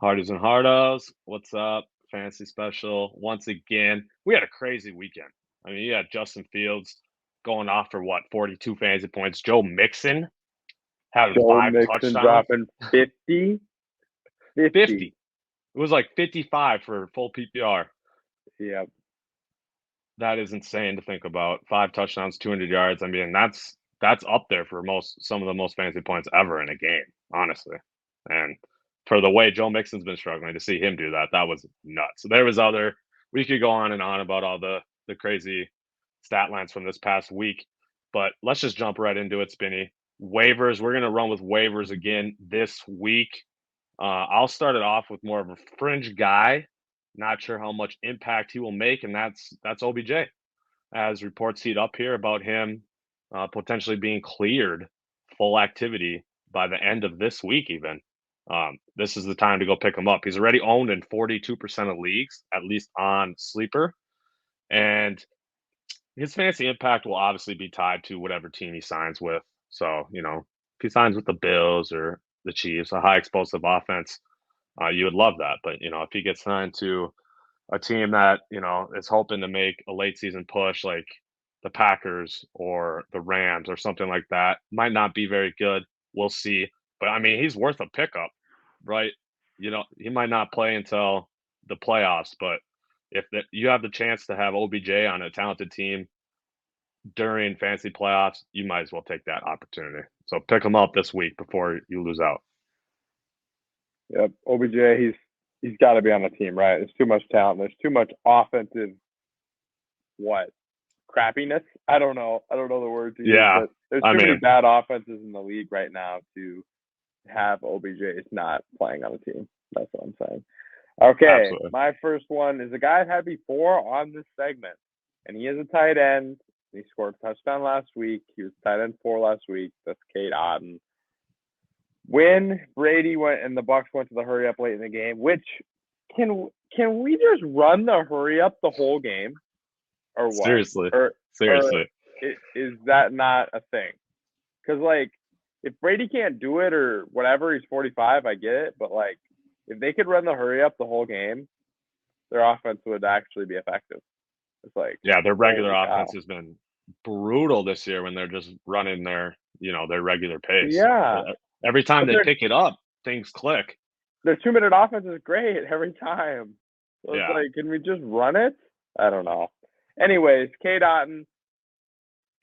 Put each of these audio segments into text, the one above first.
Hardies and Hardos, what's up? Fantasy special. Once again, we had a crazy weekend. I mean, you had Justin Fields going off for what, 42 fantasy points. Joe Mixon having Joe 5 Mixon touchdowns. dropping 50, 50. 50. It was like 55 for full PPR. Yep. That is insane to think about. 5 touchdowns, 200 yards. I mean, that's up there for some of the most fantasy points ever in a game, honestly. And for the way Joe Mixon's been struggling, to see him do that, that was nuts. So there was other. We could go on and on about all the crazy stat lines from this past week, but let's just jump right into it, Spinny. Waivers. We're gonna run with waivers again this week. I'll start it off with more of a fringe guy. Not sure how much impact he will make, and that's OBJ. As reports heat up here about him potentially being cleared full activity by the end of this week, even. This is the time to go pick him up. He's already owned in 42% of leagues, at least on Sleeper. And his fantasy impact will obviously be tied to whatever team he signs with. So, if he signs with the Bills or the Chiefs, a high explosive offense, you would love that. But, if he gets signed to a team that, is hoping to make a late season push like the Packers or the Rams or something like that, might not be very good. We'll see. But I mean, he's worth a pickup, right? He might not play until the playoffs, but if you have the chance to have OBJ on a talented team during fantasy playoffs, you might as well take that opportunity. So pick him up this week before you lose out. Yep. OBJ, he's got to be on the team, right? There's too much talent. There's too much offensive what crappiness. I don't know the words to use, Yeah, but there's I too many mean, bad offenses in the league right now to have OBJ not playing on the team. That's what I'm saying. Okay, absolutely. my first one is a guy I've had before on this segment, and he is a tight end. He scored a touchdown last week. He was tight end 4 last week. That's Cade Otton. When Brady went and the Bucks went to the hurry up late in the game, which can we just run the hurry up the whole game or what? Seriously. Or Seriously. is that not a thing? Because like if Brady can't do it or whatever, he's 45. I get it, but like if they could run the hurry up the whole game, their offense would actually be effective. It's like Yeah, their regular holy offense cow. has been brutal this year when they're just running their regular pace. Yeah, Every time but they pick it up, things click. their 2 minute offense is great every time. So it's Yeah. like, can we just run it? I don't know. Anyways, Cade Otton,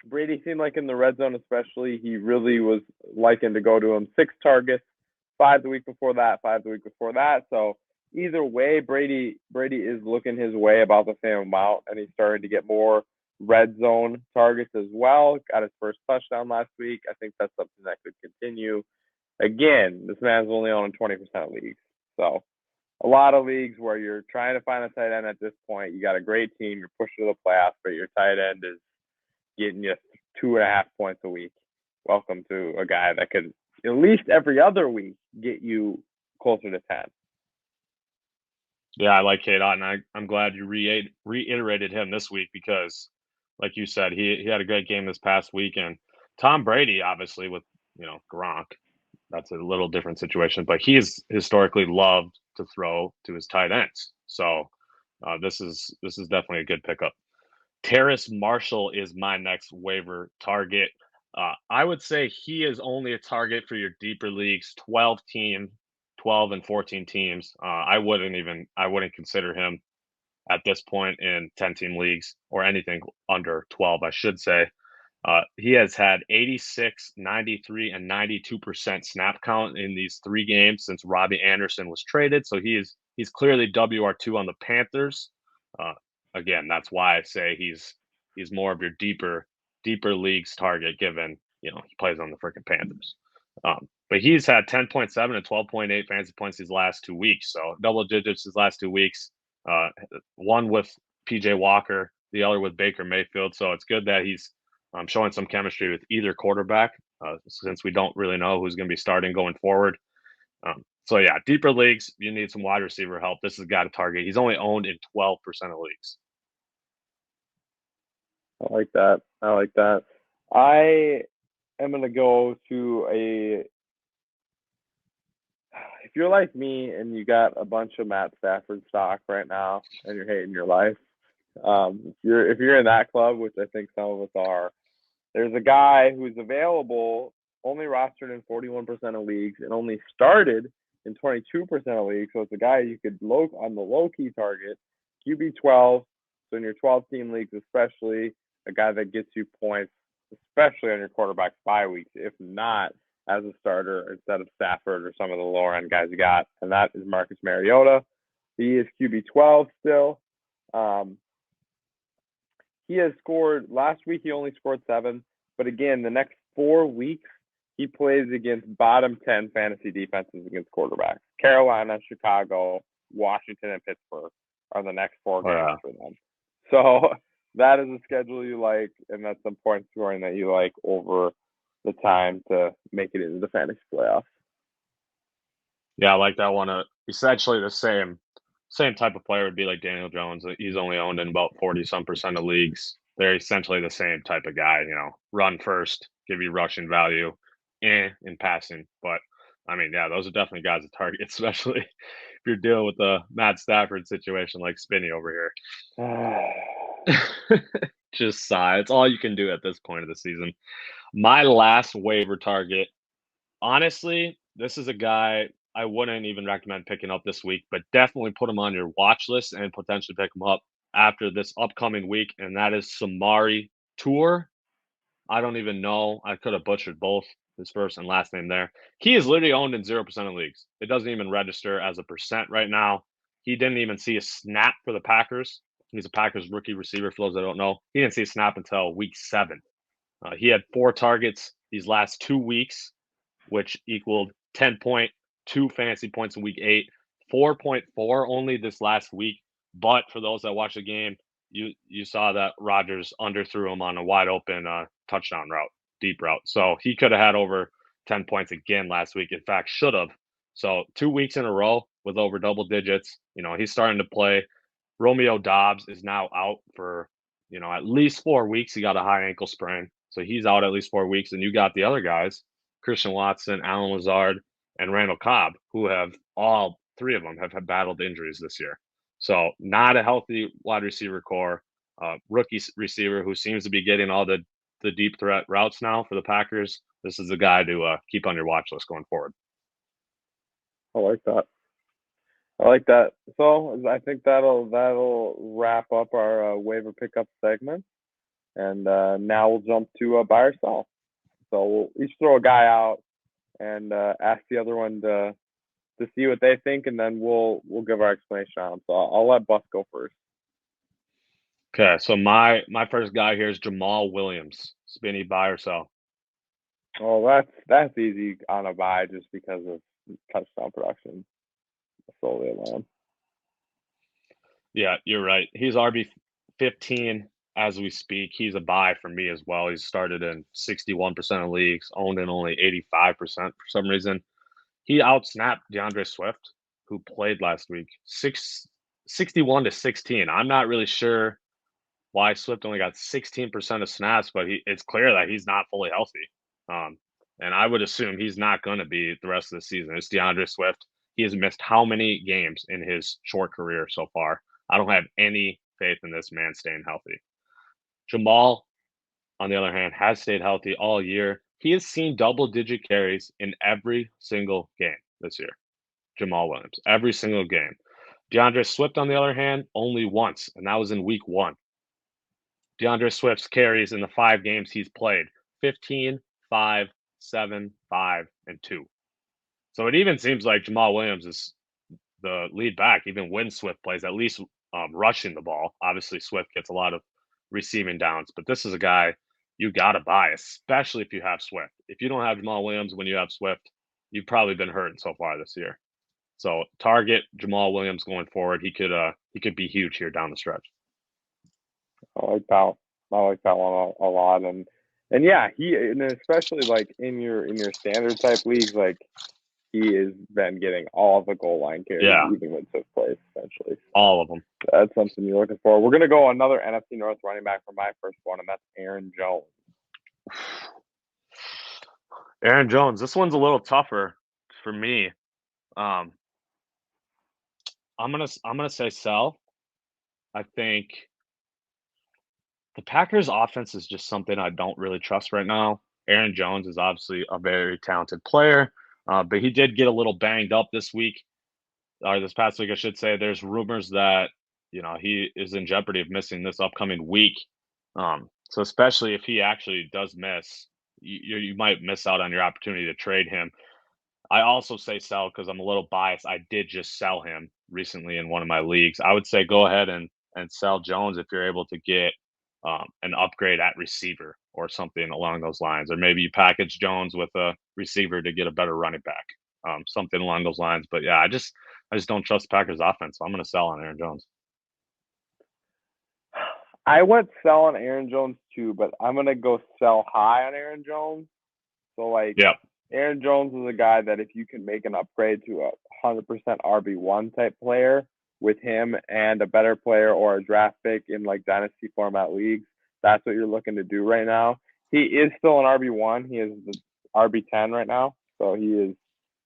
Brady seemed like in the red zone, especially, he really was liking to go to him. 6 targets, 5 the week before that, 5 the week before that. So either way, Brady is looking his way about the same amount, and he's starting to get more red zone targets as well. Got his first touchdown last week. I think that's something that could continue. Again, this man's only on 20% of leagues. So a lot of leagues where you're trying to find a tight end at this point, you got a great team, you're pushing to the playoffs, but your tight end is getting you 2.5 points a week. Welcome to a guy that could at least every other week get you closer to 10. Yeah, I like Kate Otten. I'm glad you reiterated him this week because, like you said, he had a great game this past week. And Tom Brady, obviously, with, Gronk, that's a little different situation, but he's historically loved to throw to his tight ends. So this is definitely a good pickup. Terrace Marshall is my next waiver target. I would say he is only a target for your deeper leagues, 12 and 14 teams. I wouldn't consider him at this point in 10-team leagues or anything under 12, I should say. He has had 86, 93, and 92% snap count in these 3 games since Robbie Anderson was traded. So he's clearly WR2 on the Panthers. Uh, Again, that's why I say he's more of your deeper leagues target, given he plays on the freaking Panthers. But he's had 10.7 and 12.8 fantasy points these last 2 weeks, so double digits his last 2 weeks. Uh, One with PJ Walker, the other with Baker Mayfield. So it's good that he's showing some chemistry with either quarterback, since we don't really know who's going to be starting going forward. So yeah, deeper leagues, you need some wide receiver help. This has got a target. He's only owned in 12% of leagues. I like that. I like that. I am going to go to a. if you're like me and you got a bunch of Matt Stafford stock right now and you're hating your life, if you're in that club, which I think some of us are, there's a guy who's available, only rostered in 41% of leagues and only started in 22% of leagues. So it's a guy you could on the low key target, QB 12. So in your 12 team leagues, especially a guy that gets you points, especially on your quarterback bye weeks, if not as a starter instead of Stafford or some of the lower end guys you got. And that is Marcus Mariota. He is QB 12 still. He has scored last week. He only scored 7, but again, the next 4 weeks he plays against bottom 10 fantasy defenses against quarterbacks. Carolina, Chicago, Washington, and Pittsburgh are the next 4 games for them. So that is a schedule you like, and that's some point scoring that you like over the time to make it into the fantasy playoffs. Yeah, I like that one. Essentially the same type of player would be like Daniel Jones. He's only owned in about 40-some% of leagues. They're essentially the same type of guy, run first, give you rushing value, in passing. But I mean, yeah, those are definitely guys to target, especially if you're dealing with the Matt Stafford situation like Spinny over here. Just sigh. It's all you can do at this point of the season. My last waiver target, honestly, this is a guy I wouldn't even recommend picking up this week, but definitely put him on your watch list and potentially pick him up after this upcoming week, and that is Samari Tour. I don't even know. I could have butchered both his first and last name there. He is literally owned in 0% of leagues. It doesn't even register as a percent right now. He didn't even see a snap for the Packers. He's a Packers rookie receiver, for those that don't know. He didn't see a snap until week 7. He had 4 targets these last 2 weeks, which equaled 10.2 fantasy points in week 8, 4.4 only this last week. But for those that watched the game, you saw that Rodgers underthrew him on a wide open touchdown route, deep route. So he could have had over 10 points again last week. In fact, should have. So 2 weeks in a row with over double digits. He's starting to play. Romeo Doubs is now out for, at least 4 weeks. He got a high ankle sprain. So he's out at least 4 weeks. And you got the other guys, Christian Watson, Alan Lazard, and Randall Cobb, who have all 3 of them have battled injuries this year. So not a healthy wide receiver core. Rookie receiver who seems to be getting all the deep threat routes now for the Packers. This is the guy to keep on your watch list going forward. I like that. I like that. So I think that'll wrap up our waiver pickup segment, and now we'll jump to buy or sell. So we'll each throw a guy out and ask the other one to see what they think, and then we'll give our explanation on them. So I'll let Buff go first. Okay, so my first guy here is Jamal Williams. Spinny, buy or sell? Oh, that's easy on a buy just because of touchdown production solely alone. Yeah, you're right. He's RB15 as we speak. He's a buy for me as well. He's started in 61% of leagues, owned in only 85% for some reason. He outsnapped DeAndre Swift, who played last week, 61-16. I'm not really sure why Swift only got 16% of snaps, but it's clear that he's not fully healthy. And I would assume he's not going to be the rest of the season. It's DeAndre Swift. He has missed how many games in his short career so far? I don't have any faith in this man staying healthy. Jamal, on the other hand, has stayed healthy all year. He has seen double-digit carries in every single game this year. Jamal Williams, every single game. DeAndre Swift, on the other hand, only once, and that was in week 1. DeAndre Swift's carries in the 5 games he's played, 15, 5, 7, 5, and 2. So it even seems like Jamal Williams is the lead back, even when Swift plays, at least rushing the ball. Obviously, Swift gets a lot of receiving downs, but this is a guy you got to buy, especially if you have Swift. If you don't have Jamal Williams when you have Swift, you've probably been hurting so far this year. So target Jamal Williams going forward. He could be huge here down the stretch. I like that. I like that one a lot, and yeah, and especially like in your standard type leagues, like he has been getting all the goal line carries, even when Swift plays, essentially. So all of them. That's something you're looking for. We're gonna go another NFC North running back for my first one, and that's Aaron Jones. Aaron Jones. This one's a little tougher for me. Um, I'm gonna say sell. I think the Packers' offense is just something I don't really trust right now. Aaron Jones is obviously a very talented player, but he did get a little banged up this week, or this past week, I should say. There's rumors that he is in jeopardy of missing this upcoming week. So especially if he actually does miss, you might miss out on your opportunity to trade him. I also say sell because I'm a little biased. I did just sell him recently in one of my leagues. I would say go ahead and sell Jones if you're able to get an upgrade at receiver or something along those lines, or maybe you package Jones with a receiver to get a better running back, something along those lines. But yeah, I just don't trust the Packers offense, so I'm going to sell on Aaron Jones. I went sell on Aaron Jones too, but I'm gonna go sell high on Aaron Jones. So like Yeah, Aaron Jones is a guy that if you can make an upgrade to a 100% RB1 type player with him and a better player or a draft pick in like dynasty format leagues, that's what you're looking to do right now. He is still an RB1. He is the RB10 right now, so he is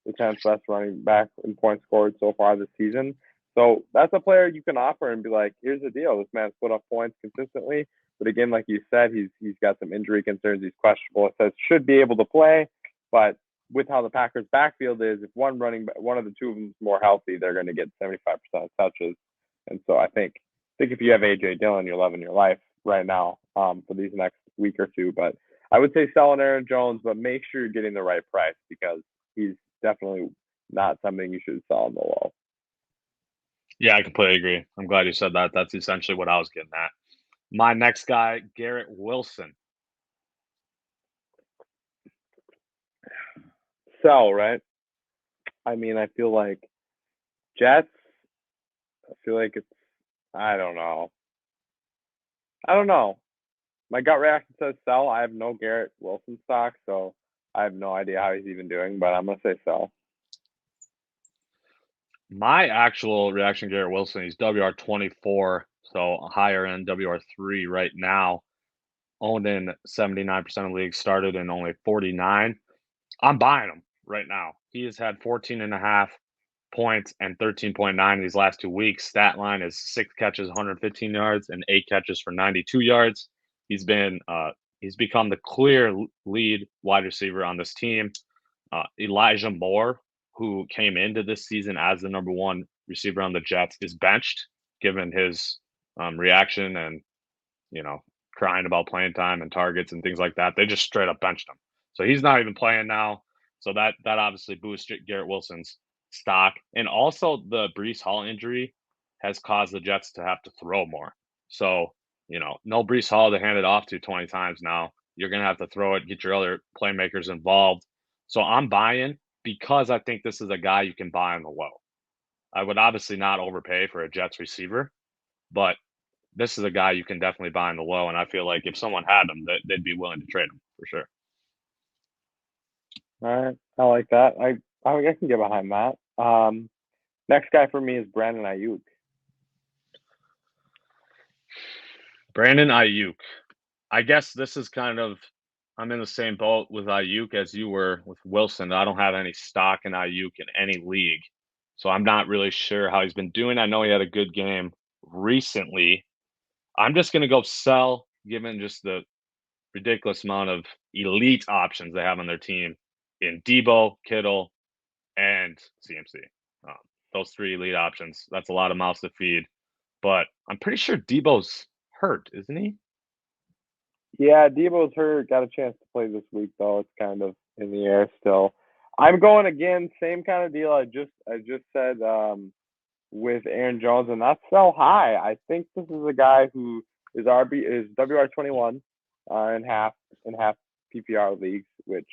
the 10th best running back in points scored so far this season. So that's a player you can offer and be like, here's the deal. This man's put up points consistently. But again, like you said, he's got some injury concerns. He's questionable. It says should be able to play, but with how the Packers backfield is, if one of the two of them is more healthy, they're going to get 75% of touches. And so I think if you have AJ Dillon, you're loving your life right now for these next week or two. But I would say sell on Aaron Jones, but make sure you're getting the right price because he's definitely not something you should sell on the low. yeah, I completely agree. I'm glad you said that. That's essentially what I was getting at. My next guy, Garrett Wilson. Sell, right? I mean, I feel like Jets. I feel like it's. I don't know. I don't know. My gut reaction says sell. I have no Garrett Wilson stock, so I have no idea how he's even doing, but I'm gonna say sell. My actual reaction, Garrett Wilson, he's WR24, so higher end WR3 right now. Owned in 79% of leagues, started in only 49. I'm buying him right now. He has had 14 and a half points and 13.9 in these last 2 weeks. Stat line is 6 catches, 115 yards, and 8 catches for 92 yards. He's become the clear lead wide receiver on this team. Elijah Moore, who came into this season as the number one receiver on the Jets, is benched given his reaction and you know crying about playing time and targets and things like that. They just straight up benched him, so he's not even playing now. So that obviously boosts Garrett Wilson's stock, and also the Breece Hall injury has caused the Jets to have to throw more. So no Breece Hall to hand it off to 20 times now. You're gonna have to throw it, get your other playmakers involved. So I'm buying because I think this is a guy you can buy on the low. I would obviously not overpay for a Jets receiver, but this is a guy you can definitely buy on the low. And I feel like if someone had him, they'd be willing to trade him for sure. All right, I like that. I can get behind that. Next guy for me is Brandon Ayuk. Brandon Ayuk. I guess this is kind of I'm in the same boat with Ayuk as you were with Wilson. I don't have any stock in Ayuk in any league, so I'm not really sure how he's been doing. I know he had a good game recently. I'm just gonna go sell, given just the ridiculous amount of elite options they have on their team in Debo, Kittle, and CMC. Um, those three elite options. That's a lot of mouths to feed. But I'm pretty sure Debo's hurt, isn't he? Yeah, Debo's hurt. Got a chance to play this week though. It's kind of in the air still. I'm going again, same kind of deal. I just said with Aaron Jones, and that's sell high. I think this is a guy who is WR21 in half PPR leagues, which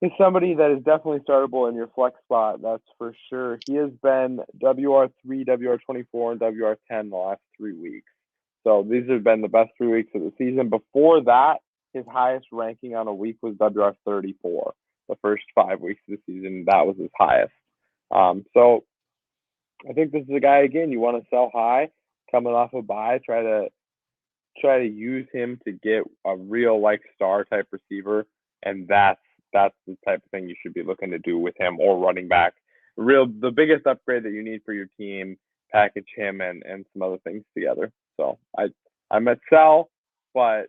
is somebody that is definitely startable in your flex spot. That's for sure. He has been WR3, WR24, and WR10 the last 3 weeks. So these have been the best 3 weeks of the season. Before that, his highest ranking on a week was WR34. The first 5 weeks of the season, that was his highest. So I think this is a guy again you want to sell high, coming off a bye, try to use him to get a real like star type receiver, and that's that's the type of thing you should be looking to do with him or running back. The biggest upgrade that you need for your team, package him and some other things together. So I'm at sell, but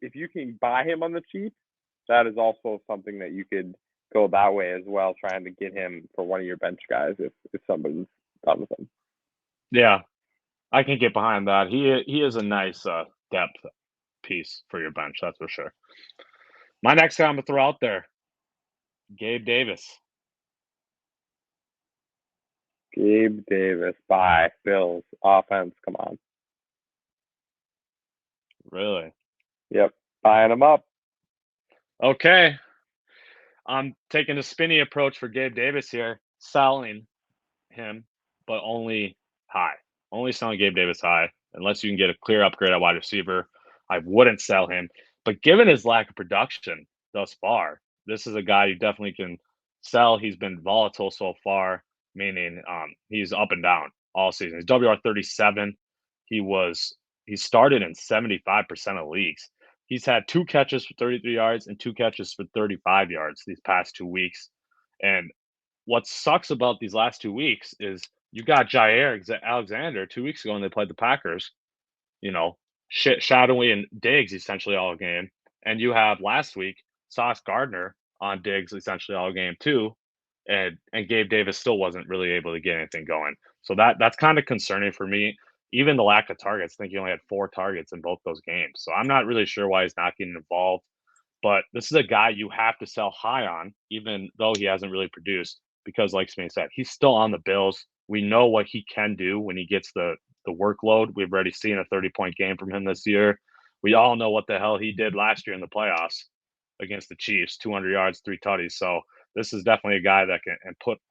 if you can buy him on the cheap, that is also something that you could go that way as well, trying to get him for one of your bench guys if somebody's done with him. Yeah, I can get behind that. He is a nice depth piece for your bench, that's for sure. My next guy I'm gonna throw out there, Gabe Davis. Gabe Davis, bye. Bills, offense, come on. Really? Yep, buying him up. Okay. I'm taking a Spinny approach for Gabe Davis here, selling him, but only high. Only selling Gabe Davis high, unless you can get a clear upgrade at wide receiver. I wouldn't sell him. But given his lack of production thus far, this is a guy you definitely can sell. He's been volatile so far, meaning he's up and down all season. He's WR 37. He started in 75% of leagues. He's had 2 catches for 33 yards and 2 catches for 35 yards these past 2 weeks. And what sucks about these last 2 weeks is you got Jair Alexander 2 weeks ago when they played the Packers, you know, shadowing Diggs essentially all game. And you have last week Sauce Gardner on Diggs essentially all game too. And Gabe Davis still wasn't really able to get anything going. So that's kind of concerning for me. Even the lack of targets. I think he only had 4 targets in both those games. So I'm not really sure why he's not getting involved. But this is a guy you have to sell high on, even though he hasn't really produced, because like Spinny said, he's still on the Bills. We know what he can do when he gets the workload. We've already seen a 30-point game from him this year. We all know what the hell he did last year in the playoffs against the Chiefs, 200 yards, 3 tutties. So this is definitely a guy that can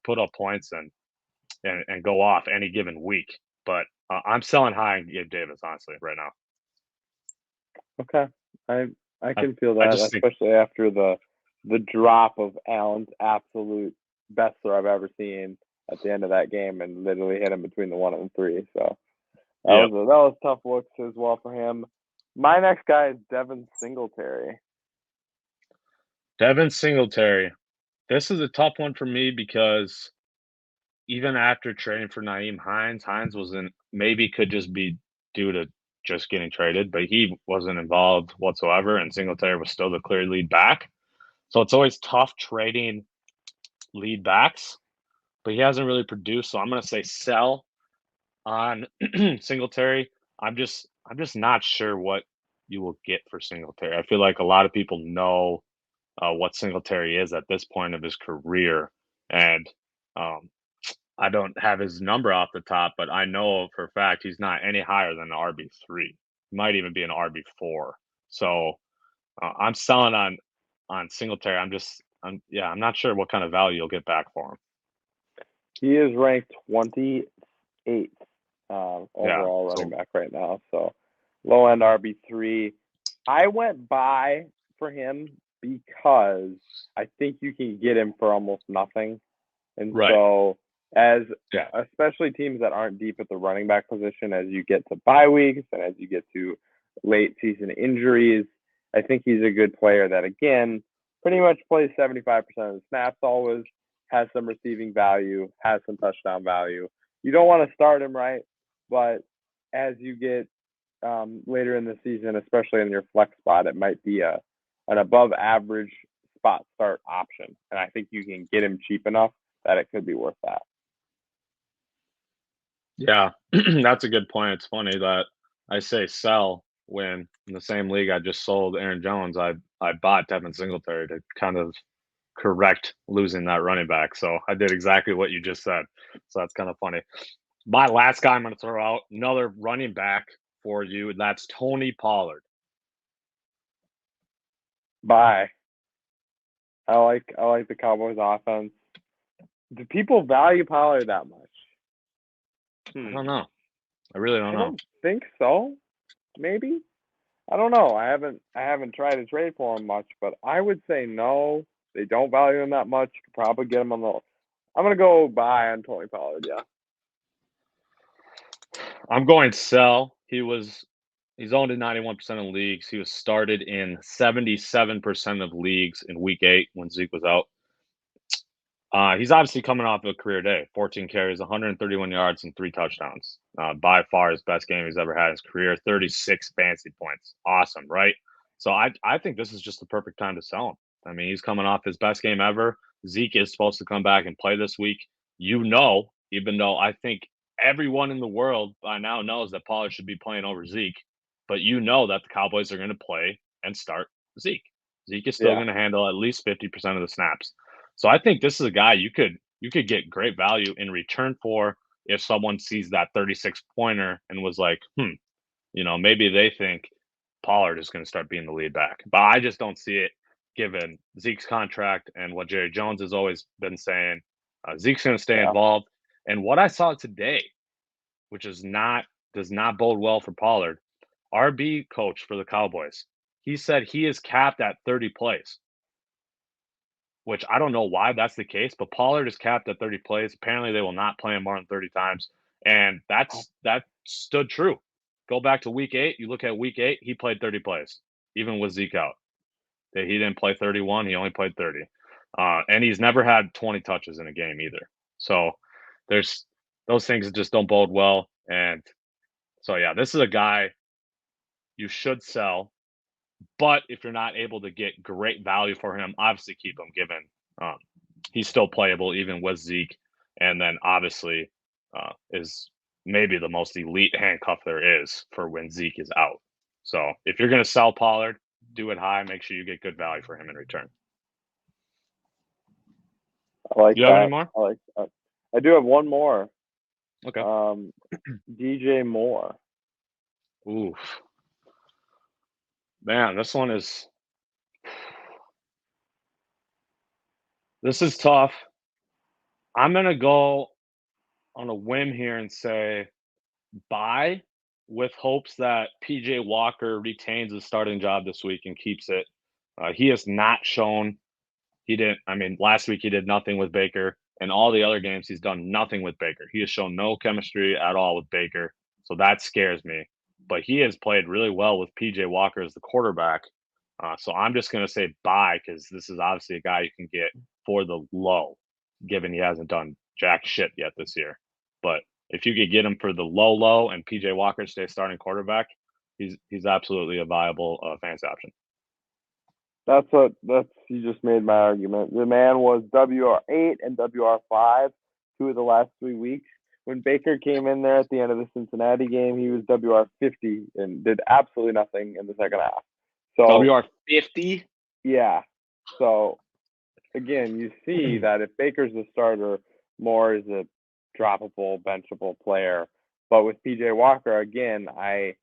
put up points and go off any given week. But I'm selling high on Gabe Davis, honestly, right now. Okay, I can feel I that, just think, especially after the drop of Allen's absolute best throw I've ever seen at the end of that game, and literally hit him between the 1 and 3. So yeah, that was tough looks as well for him. My next guy is Devin Singletary. Devin Singletary. This is a tough one for me because even after trading for Naeem Hines wasn't maybe could just be due to just getting traded, but he wasn't involved whatsoever, and Singletary was still the clear lead back. So it's always tough trading lead backs, but he hasn't really produced. So I'm going to say sell on Singletary. I'm just not sure what you will get for Singletary. I feel like a lot of people know what Singletary is at this point of his career, and um, I don't have his number off the top, but I know for a fact he's not any higher than an RB3. He might even be an RB4. So I'm selling on Singletary. I'm not sure what kind of value you'll get back for him. He is ranked 28th Yeah. overall running So back right now. So low end RB3. I went buy for him because I think you can get him for almost nothing. And right. so as Yeah. especially teams that aren't deep at the running back position, as you get to bye weeks and as you get to late season injuries, I think he's a good player that, again, pretty much plays 75% of the snaps always, has some receiving value, has some touchdown value. You don't want to start him, right? But as you get later in the season, especially in your flex spot, it might be an above average spot start option. And I think you can get him cheap enough that it could be worth that. Yeah. That's a good point. It's funny that I say sell when in the same league I just sold Aaron Jones, I bought Devin Singletary to kind of correct losing that running back. So I did exactly what you just said. So that's kind of funny. My last guy I'm going to throw out, another running back for you. That's Tony Pollard. Bye. I like the Cowboys offense. Do people value Pollard that much? I don't know. I really don't I know. don't think so. Maybe. I don't know. I haven't tried to trade for him much, but I would say no. They don't value him that much. Could probably get him on the. I'm gonna go buy on Tony Pollard. Yeah. I'm going sell. He was He's owned in 91% of leagues. He was started in 77% of leagues in week 8 when Zeke was out. He's obviously coming off a career day, 14 carries, 131 yards, and 3 touchdowns. By far his best game he's ever had in his career, 36 fantasy points. Awesome, right? So I think this is just the perfect time to sell him. I mean, he's coming off his best game ever. Zeke is supposed to come back and play this week. Even though I think everyone in the world by now knows that Pollard should be playing over Zeke, but that the Cowboys are going to play and start Zeke. Zeke is still Yeah. going to handle at least 50% of the snaps. So I think this is a guy you could get great value in return for if someone sees that 36 pointer and was like, maybe they think Pollard is going to start being the lead back. But I just don't see it given Zeke's contract and what Jerry Jones has always been saying. Zeke's going to stay Yeah. involved. And what I saw today, which does not bode well for Pollard, RB coach for the Cowboys, he said he is capped at 30 plays, which I don't know why that's the case, but Pollard is capped at 30 plays. Apparently, they will not play him more than 30 times, and that stood true. Go back to week 8. You look at week 8, he played 30 plays, even with Zeke out. He didn't play 31. He only played 30. And he's never had 20 touches in a game either. So there's those things that just don't bode well. And so, yeah, this is a guy you should sell. But if you're not able to get great value for him, obviously keep him, given he's still playable even with Zeke. And then obviously is maybe the most elite handcuff there is for when Zeke is out. So if you're going to sell Pollard, do it high. Make sure you get good value for him in return. I like Do you have any that. more? I like that. I do have one more. Okay. DJ Moore. Oof. Man, this is tough. I'm going to go on a whim here and say buy with hopes that PJ Walker retains his starting job this week and keeps it. He has not shown last week he did nothing with Baker, and all the other games he's done nothing with Baker. He has shown no chemistry at all with Baker, so that scares me. But he has played really well with PJ Walker as the quarterback. So I'm just going to say buy because this is obviously a guy you can get for the low, given he hasn't done jack shit yet this year. But if you could get him for the low, and PJ Walker stays starting quarterback, he's absolutely a viable fantasy option. You just made my argument. The man was WR8 and WR5 2 of the last 3 weeks. When Baker came in there at the end of the Cincinnati game, he was WR50 and did absolutely nothing in the second half. So WR50? Yeah. So again, you see that if Baker's the starter, Moore is a droppable, benchable player. But with PJ Walker, again, I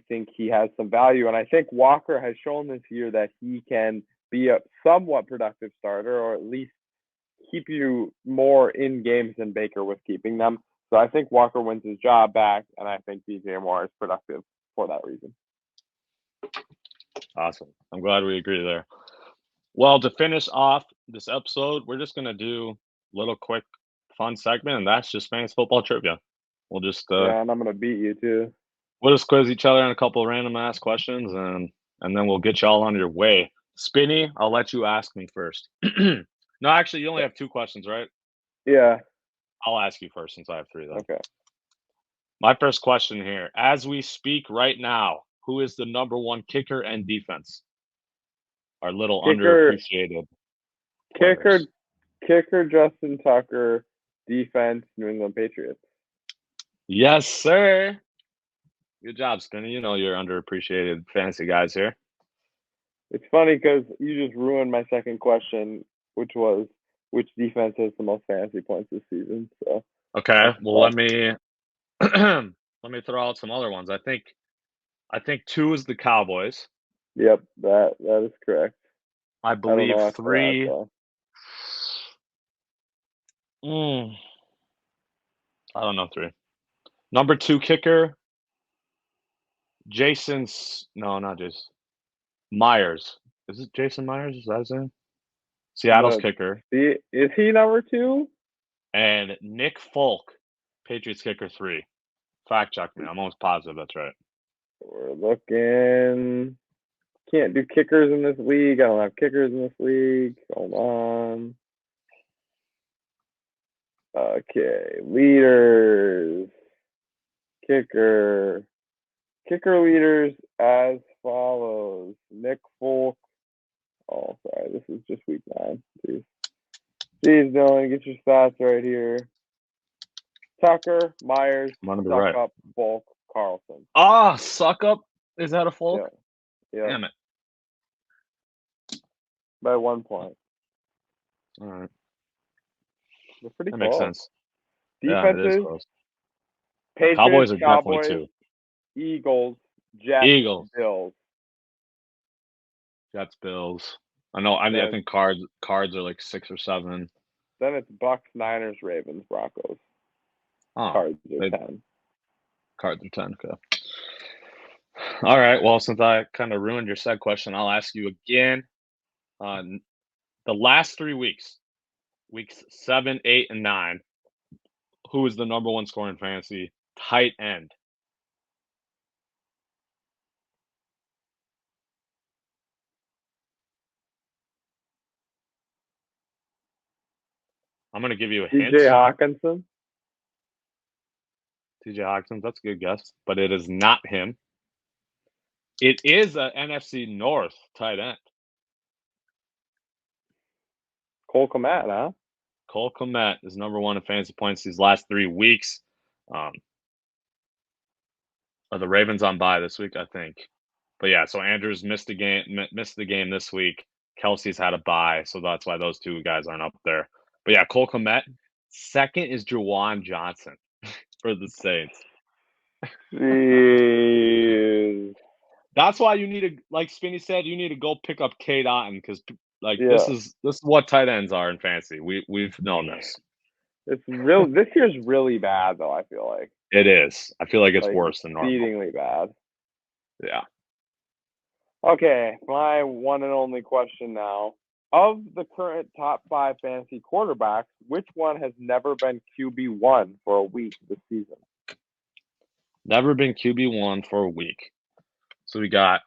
think he has some value. And I think Walker has shown this year that he can be a somewhat productive starter, or at least keep you more in games than Baker was keeping them. So I think Walker wins his job back, and I think DJ Moore is productive for that reason. Awesome. I'm glad we agree there. Well, to finish off this episode, we're just going to do a little quick fun segment, and that's just fantasy football trivia. We'll just and I'm going to beat you too. We'll just quiz each other on a couple of random ass questions, and then we'll get you all on your way. Spinny, I'll let you ask me first. No, actually, you only have 2 questions, right? Yeah. I'll ask you first since I have 3 then. Okay. My first question here. As we speak right now, who is the number 1 kicker and defense? Our little underappreciated players. Kicker Justin Tucker, defense New England Patriots. Yes, sir. Good job, Spinny. You know you're underappreciated fantasy guys here. It's funny because you just ruined my second question, which was which defense has the most fantasy points this season. So okay, well let me throw out some other ones. I think 2 is the Cowboys. Yep, that is correct. I believe 3. I don't know 3. Number 2 kicker. Not Jason. Myers. Is it Jason Myers? Is that his name? Seattle's kicker. Is he number 2? And Nick Folk, Patriots kicker 3. Fact check me. I'm almost positive that's right. We're looking. Can't do kickers in this league. I don't have kickers in this league. Hold on. Okay, leaders. Kicker leaders as follows. Nick Folk. Oh, sorry. This is just week 9. Jeez, Dylan, get your stats right here. Tucker, Myers, I'm on the right. Suckup, Folk, Carlson. Ah, suck up. Is that a folk? Yeah. Damn it. By 1 point. All right. They're pretty That close. makes sense. Defenses, yeah, it is close. Patriots, Cowboys are Cowboys, definitely 2. Eagles, Jets, Eagles. Bills. Jets, Bills. I think cards are like 6 or 7. Then it's Bucks, Niners, Ravens, Broncos. Oh, Cards are 10. Cards are 10. Okay. All right. Well, since I kind of ruined your said question, I'll ask you again. The last 3 weeks, weeks 7, 8, and 9, who is the number 1 scorer in fantasy? Tight end. I'm going to give you a hint. TJ Hawkinson. TJ Hawkinson, that's a good guess, but it is not him. It is a NFC North tight end. Cole Kmet, huh? Cole Kmet is number 1 in fantasy points these last 3 weeks. Are the Ravens on bye this week? I think. But yeah, so Andrews missed the game this week. Kelsey's had a bye, so that's why those 2 guys aren't up there. But yeah, Cole Kmet. Second is Juwan Johnson for the Saints. Jeez. That's why you need to, like Spinny said, you need to go pick up K. Dotton because this is what tight ends are in fantasy. We've known this. It's real. This year's really bad, though. I feel like it is. I feel like it's worse than normal. Exceedingly bad. Yeah. Okay, my one and only question now: of the current top 5 fantasy quarterbacks, which one has never been QB1 for a week this season? Never been QB1 for a week. So we got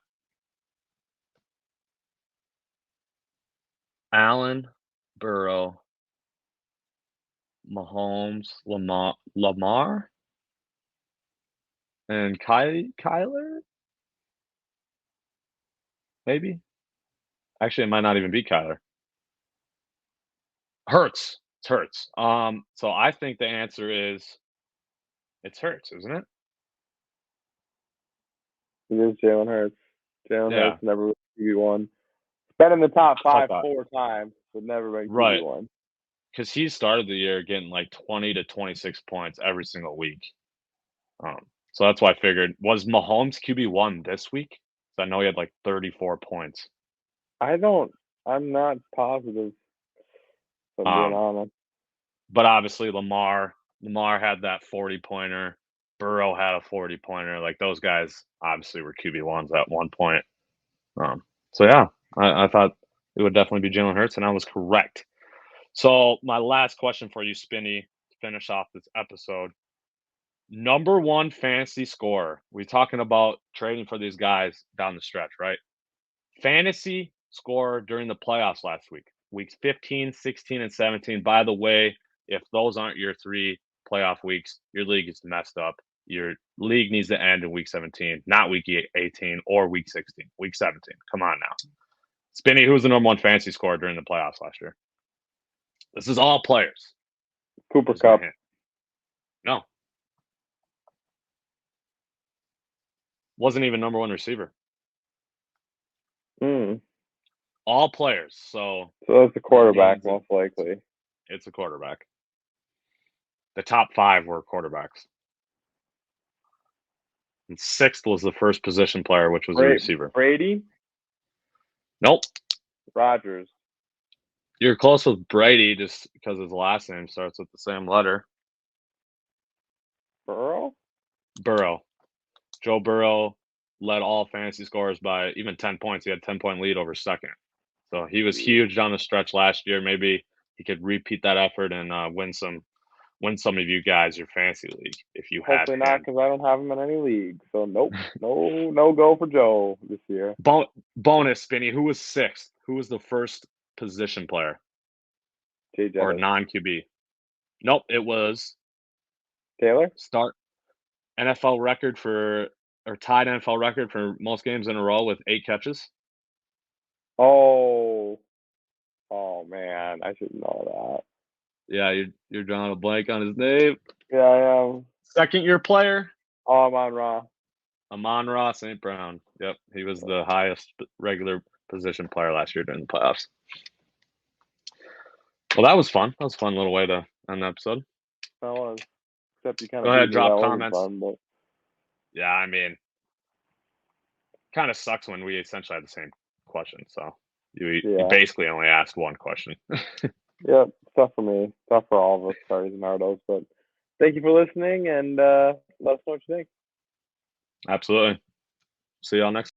Allen, Burrow, Mahomes, Lamar, and Kyler? Maybe? Actually, it might not even be Kyler. Hurts. It's Hurts. So I think the answer is it's Hurts, isn't it? It is Jalen Hurts. Jalen Yeah. Hurts never was QB1. Been in the top 5 that. 4 times, but never been Right. QB1. Because he started the year getting like 20 to 26 points every single week. So that's why I figured, was Mahomes QB1 this week? So I know he had like 34 points. I'm not positive, if I'm being honest. But obviously Lamar had that 40-pointer. Burrow had a 40-pointer. Like those guys obviously were QB1s at one point. So yeah, I thought it would definitely be Jalen Hurts, and I was correct. So my last question for you, Spinny, to finish off this episode. Number 1 fantasy scorer. We're talking about trading for these guys down the stretch, right? Fantasy scorer during the playoffs last week. Weeks 15, 16, and 17. By the way, if those aren't your 3 playoff weeks, your league is messed up. Your league needs to end in week 17, not week 18 or week 16. Week 17. Come on now. Spinny, who was the number 1 fantasy scorer during the playoffs last year? This is all players. Cooper Kupp. No. Wasn't even number 1 receiver. All players. So that's the quarterback, most likely. It's a quarterback. The top 5 were quarterbacks. And 6th was the first position player, which was a receiver. Brady? Nope. Rodgers. You're close with Brady just because his last name starts with the same letter. Burrow? Joe Burrow led all fantasy scorers by even 10 points. He had a 10-point lead over second. So he was huge down the stretch last year. Maybe he could repeat that effort and win some win some of you guys your fantasy league if you have Hopefully not, him. because I don't have him in any league. So nope, no go for Joe this year. Bonus, Spinny. Who was sixth? Who was the first position player Jay or Jettis. non QB? Nope, it was Taylor? start NFL record for or tied NFL record for most games in a row with 8 catches. Oh man, I should know Yeah, you're drawing a blank on his name. that. Yeah, I am. Second year player, Oh, I'm on Raw. Amon-Ra St. Brown. Yep, he was the highest regular position player last year during the playoffs. Well, that was fun. That was a fun little way to end the episode. That was. Except you kind Go of beat ahead, me. That drop wasn't comments. fun, but Yeah, I mean, kind of sucks when we essentially had the same question. So you yeah. basically only asked one question. Yep, tough for me. Tough for all of us, Cardies and Nardos. But thank you for listening, and let us know what you think. Absolutely. See y'all next